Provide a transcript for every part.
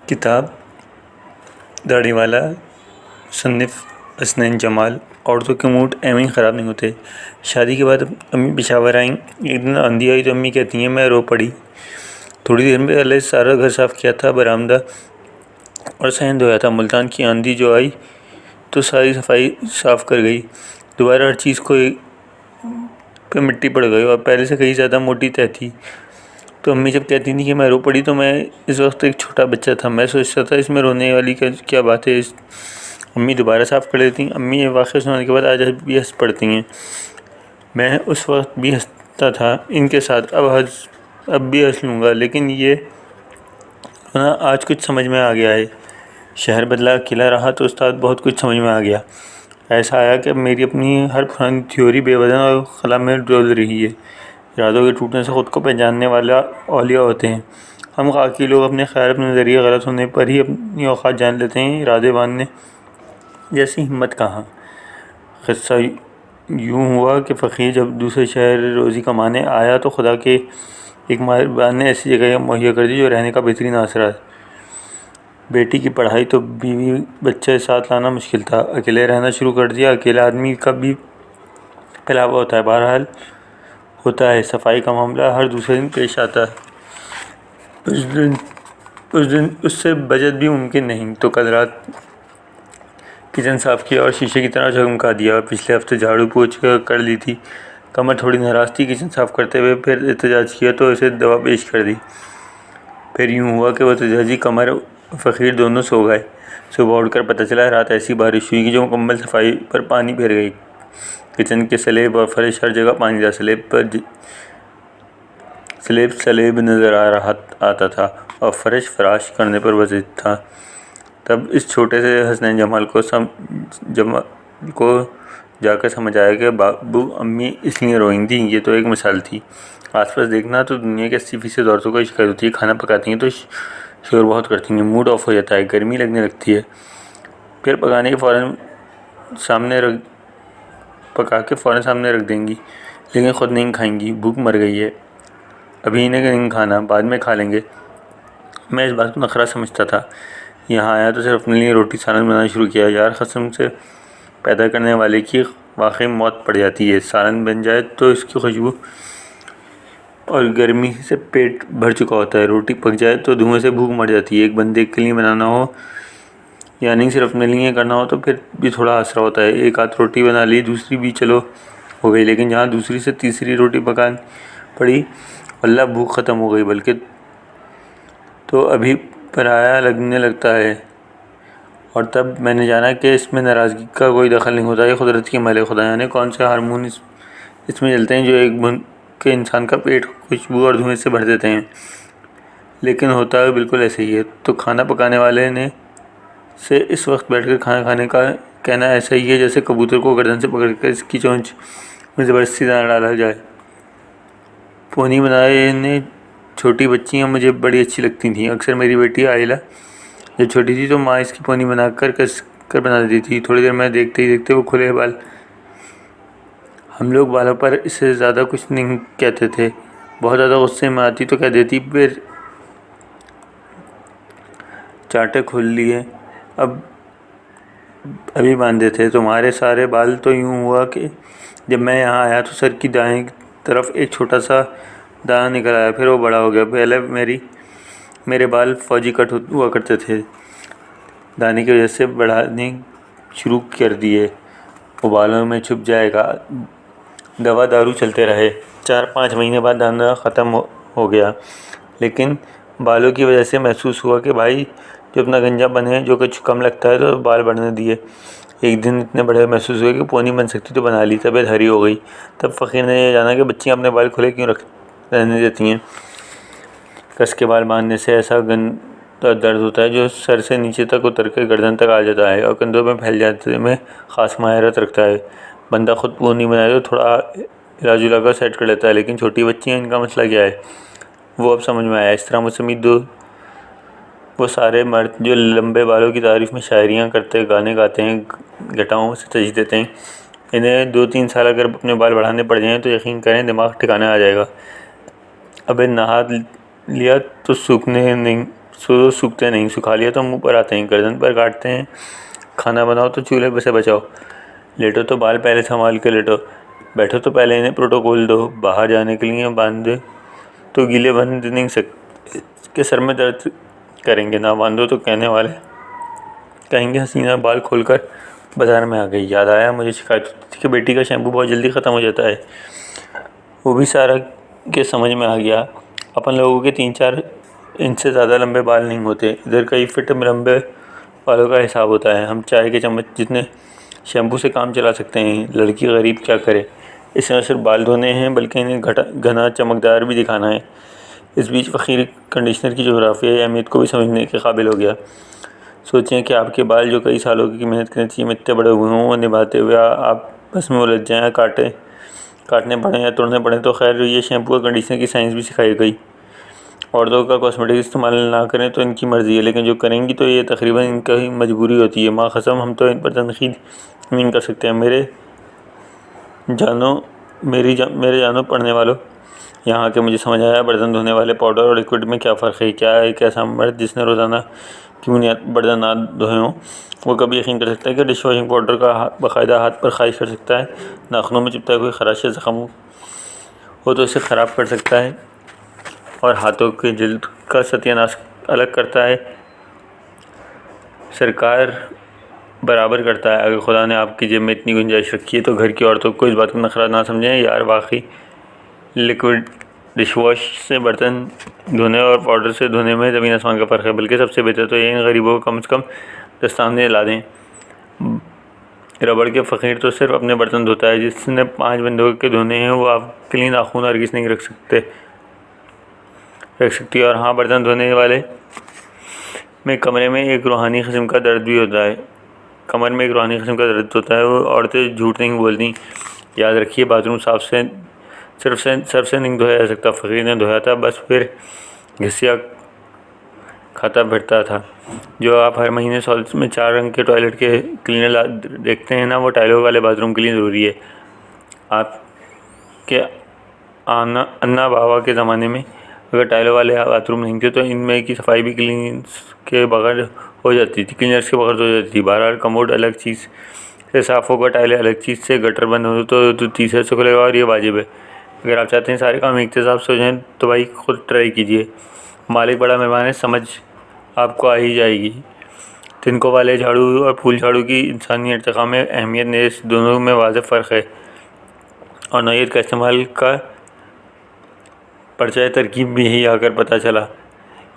کتاب داڑھی والا مصنف حسنین جمال۔ عورتوں کے موڈ ایویں ہی خراب نہیں ہوتے۔ شادی کے بعد امی پشاور آئیں، ایک دن آندھی آئی تو امی کہتی ہیں میں رو پڑی۔ تھوڑی دیر میں پہلے سارا گھر صاف کیا تھا، برآمدہ اور صحن دھویا تھا۔ ملتان کی آندھی جو آئی تو ساری صفائی صاف کر گئی، دوبارہ ہر چیز کو پہ مٹی پڑ گئی اور پہلے سے کہیں زیادہ موٹی تہ تھی۔ تو امی جب کہتی تھی کہ میں رو پڑی تو میں اس وقت ایک چھوٹا بچہ تھا، میں سوچتا تھا اس میں رونے والی کیا بات ہے۔ امی دوبارہ صاف کر دیتی۔ امی یہ واقعہ سنانے کے بعد آج بھی ہنس پڑتی ہیں۔ میں اس وقت بھی ہنستا تھا ان کے ساتھ، اب بھی ہنس لوں گا، لیکن یہ رونا آج کچھ سمجھ میں آ گیا ہے۔ شہر بدلا، اکیلا رہا تو استاد بہت کچھ سمجھ میں آ گیا۔ ایسا آیا کہ میری اپنی ہر پرانی تھیوری بے وزن اور خلا میں ڈول رہی ہے۔ ارادوں کے ٹوٹنے سے خود کو پہچاننے والا اولیاء ہوتے ہیں۔ ہم خاکی لوگ اپنے خیال، اپنے نظریے غلط ہونے پر ہی اپنی اوقات جان لیتے ہیں۔ ارادے باندھنے جیسی ہمت کہاں۔ قصہ یوں ہوا کہ فقیر جب دوسرے شہر روزی کمانے آیا تو خدا کے ایک مہربان نے ایسی جگہ مہیا کر دی جو رہنے کا بہترین آسرا ہے۔ بیٹی کی پڑھائی تو بیوی بچے ساتھ لانا مشکل تھا، اکیلے رہنا شروع کر دیا۔ اکیلے آدمی کا بھی پہلاوا ہوتا ہے، بہرحال ہوتا ہے۔ صفائی کا معاملہ ہر دوسرے دن پیش آتا ہے۔ اس دن اس سے بچت بھی ممکن نہیں، تو کل رات کچن صاف کیا اور شیشے کی طرح چمکا دیا۔ پچھلے ہفتے جھاڑو پوچھ کر لی تھی، کمر تھوڑی ناراض تھی۔ کچن صاف کرتے ہوئے پھر احتجاج کیا تو اسے دوا پیش کر دی۔ پھر یوں ہوا کہ وہ احتجاجی کمر فقیر دونوں سو گئے۔ صبح اٹھ کر پتہ چلا رات ایسی بارش ہوئی کہ جو مکمل صفائی پر پانی پھیر گئی۔ کچن کے سلیب اور فرش ہر جگہ پانی تھا، سلیب نظر آتا تھا اور فرش فراش کرنے پر وضع تھا۔ تب اس چھوٹے سے حسنین جمال کو جا کر سمجھ آیا کہ بابو امی اس لیے روئیں تھیں۔ یہ تو ایک مثال تھی۔ آس پاس دیکھنا تو دنیا کے 80% عورتوں کو شکایت ہوتی ہے، کھانا پکاتی ہیں تو شور بہت کرتی ہیں، موڈ آف ہو جاتا ہے، گرمی لگنے لگتی ہے، پھر پکا کے فوراً سامنے رکھ دیں گی، لیکن خود نہیں کھائیں گی۔ بھوک مر گئی ہے، ابھی انہیں نہیں کھانا، بعد میں کھا لیں گے۔ میں اس بات کو نخرہ سمجھتا تھا۔ یہاں آیا تو صرف اپنے لیے روٹی سالن بنانا شروع کیا۔ یار قسم سے پیدا کرنے والے کی واقعی موت پڑ جاتی ہے۔ سالن بن جائے تو اس کی خوشبو اور گرمی سے پیٹ بھر چکا ہوتا ہے، روٹی پک جائے تو دھوئیں سے بھوک مر جاتی ہے۔ ایک بندے کے لیے بنانا ہو یا نہیں صرف اپنے لیے کرنا ہو تو پھر بھی تھوڑا آسرا ہوتا ہے۔ ایک آدھ روٹی بنا لی، دوسری بھی چلو ہو گئی، لیکن جہاں دوسری سے تیسری روٹی پکانی پڑی، واللہ بھوک ختم ہو گئی، بلکہ تو ابھی پرایا لگنے لگتا ہے۔ اور تب میں نے جانا کہ اس میں ناراضگی کا کوئی دخل نہیں ہوتا، یہ قدرت کی محل ہے۔ خدا جانے کون سے ہارمون اس میں جلتے ہیں جو ایک بن کے انسان کا پیٹ خوشبو اور دھوئیں سے بھر دیتے ہیں، لیکن ہوتا ہے بالکل ایسے ہی ہے۔ تو کھانا پکانے والے نے سے اس وقت بیٹھ کر کھانا کھانے کا کہنا ایسا ہی ہے جیسے کبوتر کو گردن سے پکڑ کر اس کی چونچ میں زبردستی دانہ ڈالا جائے۔ پونی بنانے چھوٹی بچیاں مجھے بڑی اچھی لگتی تھیں۔ اکثر میری بیٹی عائلہ جب چھوٹی تھی تو ماں اس کی پونی بنا کر کس کر بنا دیتی تھی۔ تھوڑی دیر میں دیکھتے ہی دیکھتے وہ کھلے بال، ہم لوگ بالوں پر اس سے زیادہ کچھ نہیں کہتے تھے، بہت زیادہ غصے میں آتی تو کہہ دیتی پھر چاٹے کھول لیے، ابھی باندھے تھے تمہارے سارے بال۔ تو یوں ہوا کہ جب میں یہاں آیا تو سر کی دائیں طرف ایک چھوٹا سا دانہ نکل آیا، پھر وہ بڑا ہو گیا۔ پہلے میرے بال فوجی کٹ ہوا کرتے تھے، دانے کی وجہ سے بڑھانے شروع کر دیے۔ وہ بالوں میں چھپ جائے گا، دوا دارو چلتے رہے۔ 4-5 مہینے بعد دانہ ختم ہو گیا، لیکن بالوں کی وجہ سے محسوس ہوا کہ بھائی جو اپنا گنجا پن ہے، جو کچھ کم لگتا ہے تو بال بڑھنے دیے۔ ایک دن اتنے بڑے محسوس ہوئے کہ پونی بن سکتی تو بنا لی، طبیعت ہری ہو گئی۔ تب فقیر نے یہ جانا کہ بچیاں اپنے بال کھلے کیوں رہنے دیتی ہیں۔ کس کے بال باندھنے سے ایسا گندا درد ہوتا ہے جو سر سے نیچے تک اتر کے گردن تک آ جاتا ہے اور کندھوں میں پھیل جانے میں خاص مہارت رکھتا ہے۔ بندہ خود پونی بنائے تو تھوڑا علاج لگا سیٹ کر لیتا ہے، لیکن چھوٹی بچیاں، ان کا مسئلہ کیا ہے؟ وہ اب سمجھ میں آیا۔ اس طرح مجھ سمیت وہ سارے مرد جو لمبے بالوں کی تعریف میں شاعریاں کرتے، گانے گاتے ہیں، گھٹاؤں سے ترجیح دیتے ہیں، انہیں 2-3 سال اگر اپنے بال بڑھانے پڑ جائیں تو یقین کریں دماغ ٹھکانے آ جائے گا۔ اب نہا لیا تو سوکھتے نہیں، سکھا لیا تو منہ پر آتے ہیں، گردن پر کاٹتے ہیں۔ کھانا بناؤ تو چولہے پہ سے بچاؤ، لیٹو تو بال پہلے سنبھال کے لیٹو، بیٹھو تو پہلے انہیں پروٹوکول دو، باہر جانے کے لیے باندھے تو گیلے بند نہیں سکتے کہ سر میں درد کریں گے، نہ باندھو تو کہنے والے کہیں گے حسینہ بال کھول کر بازار میں آ گئی۔ یاد آیا مجھے شکایت ہوتی تھی کہ بیٹی کا شیمپو بہت جلدی ختم ہو جاتا ہے، وہ بھی سارا کے سمجھ میں آ گیا۔ اپن لوگوں کے 3-4 انچ سے زیادہ لمبے بال نہیں ہوتے، ادھر کئی فٹ لمبے بالوں کا حساب ہوتا ہے۔ ہم چائے کے چمچ جتنے شیمپو سے کام چلا سکتے ہیں، لڑکی غریب کیا کرے؟ اس نے صرف بال دھونے ہیں بلکہ انہیں گھنا چمکدار بھی دکھانا ہے۔ اس بیچ فقیر کنڈیشنر کی جغرافیائی اہمیت کو بھی سمجھنے کے قابل ہو گیا۔ سوچیں کہ آپ کے بال جو کئی سالوں کی محنت کے نتیجے میں اتنے بڑے ہوئے ہوں، وہ نبھاتے ہوئے آپ بس میں الجھ جائیں، کاٹنے پڑیں یا توڑنے پڑیں تو خیر یہ شیمپو اور کنڈیشنر کی سائنس بھی سکھائی گئی۔ عورتوں کا کاسمیٹک استعمال نہ کریں تو ان کی مرضی ہے، لیکن جو کریں گی تو یہ تقریباً ان کی مجبوری ہوتی ہے۔ ماں قسم ہم تو ان پر تنقید نہیں کر سکتے۔ میرے جانو پڑھنے والوں، یہاں کے مجھے سمجھ آیا برتن دھونے والے پاؤڈر اور لیکوڈ میں کیا فرق ہے۔ کیا ایک ایسا مرد جس نے روزانہ کی برتن نہ دھوئے ہوں، وہ کبھی یقین کر سکتا ہے کہ ڈش واشنگ پاؤڈر کا باقاعدہ ہاتھ پر خارج کر سکتا ہے؟ ناخنوں میں چبھتا ہے کوئی خراش یا زخم ہو تو اسے خراب کر سکتا ہے اور ہاتھوں کے جلد کا ستیہ ناش الگ کرتا ہے، سرکار برابر کرتا ہے۔ اگر خدا نے آپ کی جیب میں اتنی گنجائش رکھی ہے تو گھر کی عورتوں کو اس بات کا نخرہ نہ سمجھیں یار، واقعی لیکوڈ ڈش واش سے برتن دھونے اور پاؤڈر سے دھونے میں زمین آسمان کا فرق ہے۔ بلکہ سب سے بہتر تو یہ ان غریبوں کو کم از کم دستانے لا دیں۔ ربڑ کے فقیر تو صرف اپنے برتن دھوتا ہے، جس نے 5 بندوں کے دھونے ہیں وہ آپ کے لیے ناخن ہرگز نہیں رکھ سکتی۔ اور ہاں، برتن دھونے والے میں کمرے میں ایک روحانی قسم کا درد بھی ہوتا ہے۔ کمر میں ایک روحانی قسم کا درد ہوتا ہے۔ وہ عورتیں جھوٹ نہیں بولتی۔ یاد رکھیے باتھ روم صرف سے نہیں دھویا جا سکتا۔ فقیر نے دھویا تھا، بس پھر گھسیا کھاتا پھرتا تھا۔ جو آپ ہر مہینے سہولت میں 4 رنگ کے ٹوائلٹ کے کلینر دیکھتے ہیں نا، وہ ٹائلوں والے باتھ روم کے لیے ضروری ہے۔ آپ کے انا بابا کے زمانے میں اگر ٹائلوں والے باتھ روم نہیں تھے تو ان میں کی صفائی بھی کلینرز کے بغیر ہو جاتی تھی۔ بہرحال کموڈ الگ چیز سے صاف ہوگا، ٹائلیں الگ چیز سے، گٹر بند ہو تو تیسرے سے کھلے گا، اور یہ واجب ہے۔ اگر آپ چاہتے ہیں سارے کام ایک احتساب سے ہو جائیں تو بھائی خود ٹرائی کیجئے، مالک بڑا مہربان ہے، سمجھ آپ کو آ ہی جائے گی۔ تنکوں والے جھاڑو اور پھول جھاڑو کی انسانی ارتقاء میں اہمیت نیز دونوں میں واضح فرق ہے، اور نوعیت کا استعمال کا پرچہ ترکیب بھی یہی آ کر پتہ چلا۔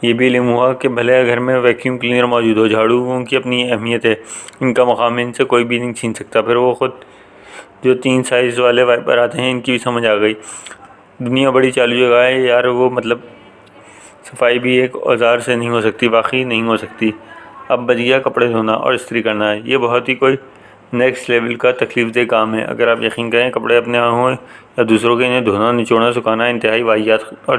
یہ بھی علم ہوا کہ بھلے گھر میں ویکیوم کلینر موجود ہو، جھاڑوؤں کی اپنی اہمیت ہے، ان کا مقام ان سے کوئی بھی نہیں چھین سکتا۔ پھر وہ خود جو 3 سائز والے وائپر آتے ہیں، ان کی بھی سمجھ آ گئی۔ دنیا بڑی چالو جگہ ہے یار، وہ مطلب صفائی بھی ایک اوزار سے نہیں ہو سکتی، واقعی نہیں ہو سکتی۔ اب بچ گیا کپڑے دھونا اور استری کرنا ہے، یہ بہت ہی کوئی نیکسٹ لیول کا تکلیف دہ کام ہے۔ اگر آپ یقین کریں کپڑے اپنے ہوں یا دوسروں کے، انہیں دھونا، نچوڑنا، سکھانا انتہائی واہیات اور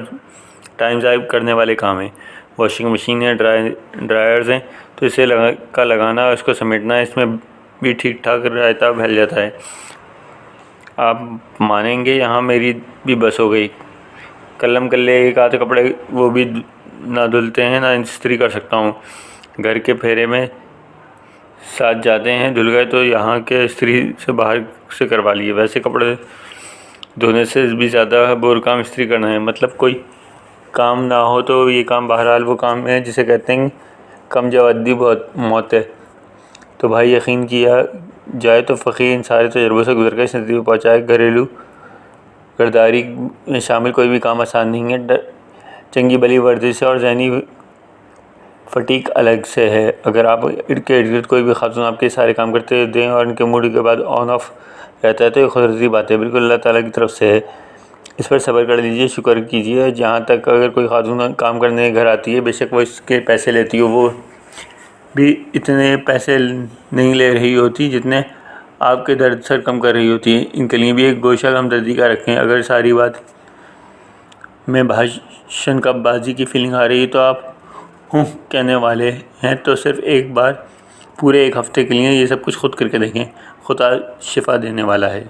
ٹائم ضائع کرنے والے کام ہیں۔ واشنگ مشین ہے، ڈرائرز ہیں، تو اسے لگانا اور اس کو سمیٹنا، اس میں بھی ٹھیک ٹھاک رائتا پھیل جاتا ہے۔ آپ مانیں گے یہاں میری بھی بس ہو گئی، کلم کلے ایک آدھ کپڑے وہ بھی نہ دھلتے ہیں، نہ استری کر سکتا ہوں۔ گھر کے پھیرے میں ساتھ جاتے ہیں، دھل گئے تو یہاں کے استری سے باہر سے کروا لیے۔ ویسے کپڑے دھونے سے بھی زیادہ بور کام استری کرنا ہے، مطلب کوئی کام نہ ہو تو یہ کام بہرحال وہ کام ہے جسے کہتے ہیں کم جوادی موت ہے۔ تو بھائی یقین کیا جائے تو فقیر ان سارے تجربوں سے گزر کر اس نتیجے پر پہنچا ہے، گھریلو گرداری میں شامل کوئی بھی کام آسان نہیں ہے، چنگی بلی ورزش اور ذہنی فٹیگ الگ سے ہے۔ اگر آپ کے ارد گرد کوئی بھی خاتون آپ کے سارے کام کرتے دیں اور ان کے موڈ کے بعد آن آف رہتا ہے تو یہ قدرتی بات ہے، بالکل اللہ تعالیٰ کی طرف سے ہے۔ اس پر صبر کر لیجئے، شکر کیجئے۔ جہاں تک اگر کوئی خاتون کام کرنے گھر آتی ہے، بے شک وہ اس کے پیسے لیتی ہو، وہ بھی اتنے پیسے نہیں لے رہی ہوتی جتنے آپ کے درد سر کم کر رہی ہوتی ہے۔ ان کے لیے بھی ایک گوشہ ہمدردی کا رکھیں۔ اگر ساری بات میں بھاشن کا بازی کی فیلنگ آ رہی ہے تو آپ ہوں کہنے والے ہیں تو صرف ایک بار پورے 1 ہفتے کے لیے یہ سب کچھ خود کر کے دیکھیں، خدا شفا دینے والا ہے۔